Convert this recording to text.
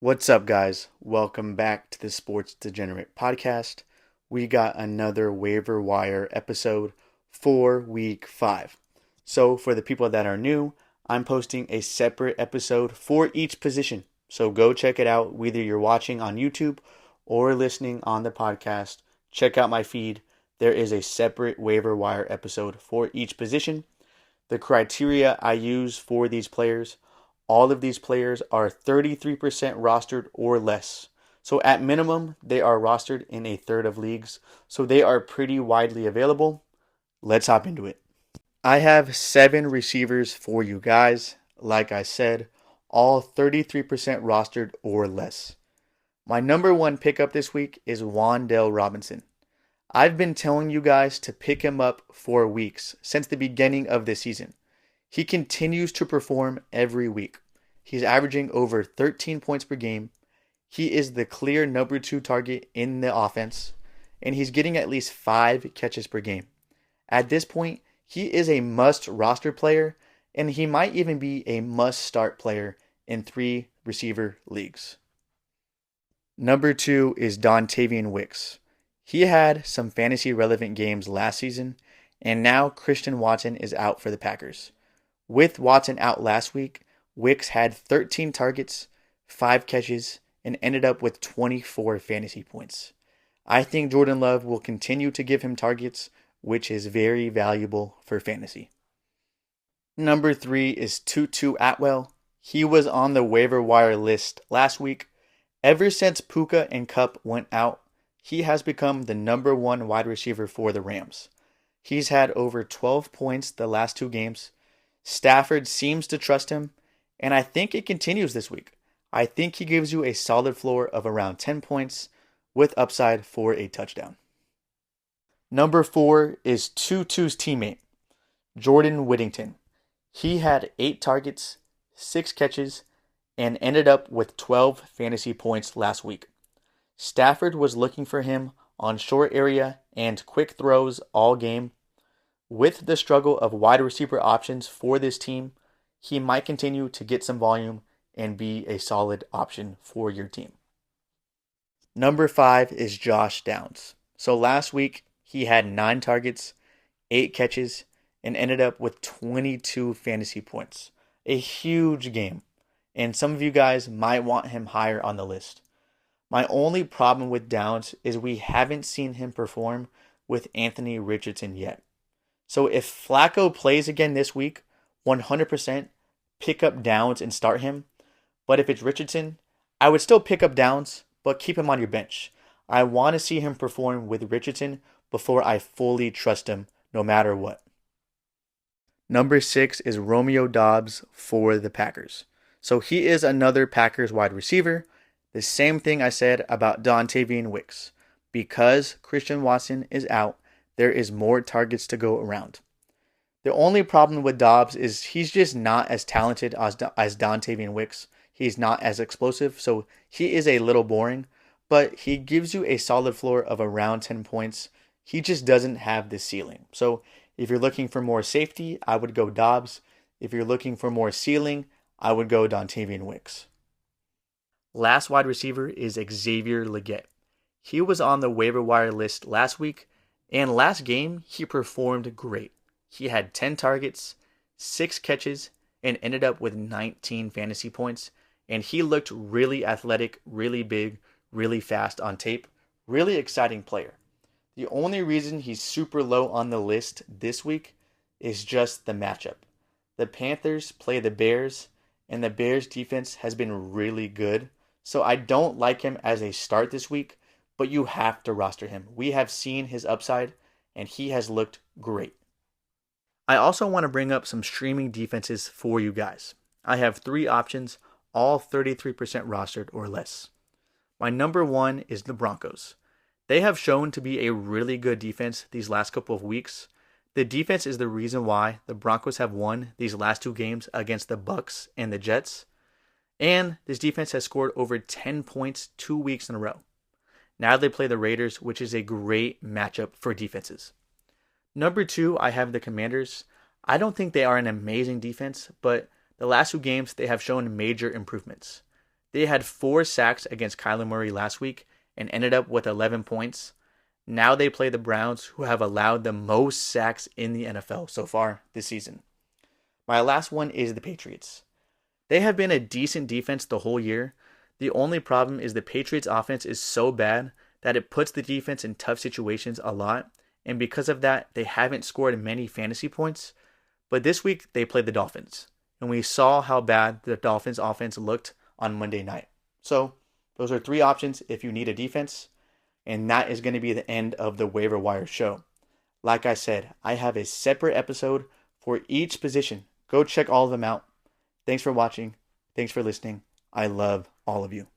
What's up, guys? Welcome back to the Sports Degenerate Podcast. We got another waiver wire episode for week 5. So, for the people that are new, I'm posting a separate episode for each position. So, go check it out, whether you're watching on YouTube or listening on the podcast. Check out my feed. There is a separate waiver wire episode for each position. The criteria I use for these players, all of these players are 33% rostered or less. So at minimum, they are rostered in a third of leagues. So they are pretty widely available. Let's hop into it. I have 7 receivers for you guys. Like I said, all 33% rostered or less. My number one pickup this week is Wan'Dale Robinson. I've been telling you guys to pick him up for weeks since the beginning of this season. He continues to perform every week. He's averaging over 13 points per game. He is the clear number 2 target in the offense, and he's getting at least 5 catches per game. At this point, he is a must roster player, and he might even be a must start player in 3 receiver leagues. Number 2 is Dontavian Wicks. He had some fantasy relevant games last season, and now Christian Watson is out for the Packers. With Watson out last week, Wicks had 13 targets, 5 catches, and ended up with 24 fantasy points. I think Jordan Love will continue to give him targets, which is very valuable for fantasy. Number 3 is Tutu Atwell. He was on the waiver wire list last week. Ever since Puka and Kupp went out, he has become the number 1 wide receiver for the Rams. He's had over 12 points the last 2 games. Stafford seems to trust him, and I think it continues this week. I think he gives you a solid floor of around 10 points with upside for a touchdown. Number 4 is Tutu's teammate, Jordan Whittington. He had 8 targets, 6 catches, and ended up with 12 fantasy points last week. Stafford was looking for him on short area and quick throws all game. With the struggle of wide receiver options for this team, he might continue to get some volume and be a solid option for your team. Number 5 is Josh Downs. So last week, he had 9 targets, 8 catches, and ended up with 22 fantasy points. A huge game. And some of you guys might want him higher on the list. My only problem with Downs is we haven't seen him perform with Anthony Richardson yet. So if Flacco plays again this week, 100% pick up Downs and start him. But if it's Richardson, I would still pick up Downs, but keep him on your bench. I want to see him perform with Richardson before I fully trust him, no matter what. Number 6 is Romeo Doubs for the Packers. So he is another Packers wide receiver. The same thing I said about Dontavian Wicks. Because Christian Watson is out, there is more targets to go around. The only problem with Doubs is he's just not as talented as Dontavian Wicks. He's not as explosive, so he is a little boring, but he gives you a solid floor of around 10 points. He just doesn't have the ceiling. So if you're looking for more safety, I would go Doubs. If you're looking for more ceiling, I would go Dontavian Wicks. Last wide receiver is Xavier Legette. He was on the waiver wire list last week, and last game he performed great. He had 10 targets, 6 catches, and ended up with 19 fantasy points, and he looked really athletic, really big, really fast on tape. Really exciting player. The only reason he's super low on the list this week is just the matchup. The Panthers play the Bears, and the Bears defense has been really good. So I don't like him as a start this week, but you have to roster him. We have seen his upside, and he has looked great. I also want to bring up some streaming defenses for you guys. I have 3 options, all 33% rostered or less. My number 1 is the Broncos. They have shown to be a really good defense these last couple of weeks. The defense is the reason why the Broncos have won these last 2 games against the Bucs and the Jets. And this defense has scored over 10 points 2 weeks in a row. Now they play the Raiders, which is a great matchup for defenses. Number 2, I have the Commanders. I don't think they are an amazing defense, but the last 2 games they have shown major improvements. They had 4 sacks against Kyler Murray last week and ended up with 11 points. Now they play the Browns, who have allowed the most sacks in the NFL so far this season. My last one is the Patriots. They have been a decent defense the whole year. The only problem is the Patriots offense is so bad that it puts the defense in tough situations a lot, and because of that, they haven't scored many fantasy points. But this week, they played the Dolphins, and we saw how bad the Dolphins offense looked on Monday night. So, those are 3 options if you need a defense, and that is going to be the end of the waiver wire show. Like I said, I have a separate episode for each position. Go check all of them out. Thanks for watching. Thanks for listening. I love all of you.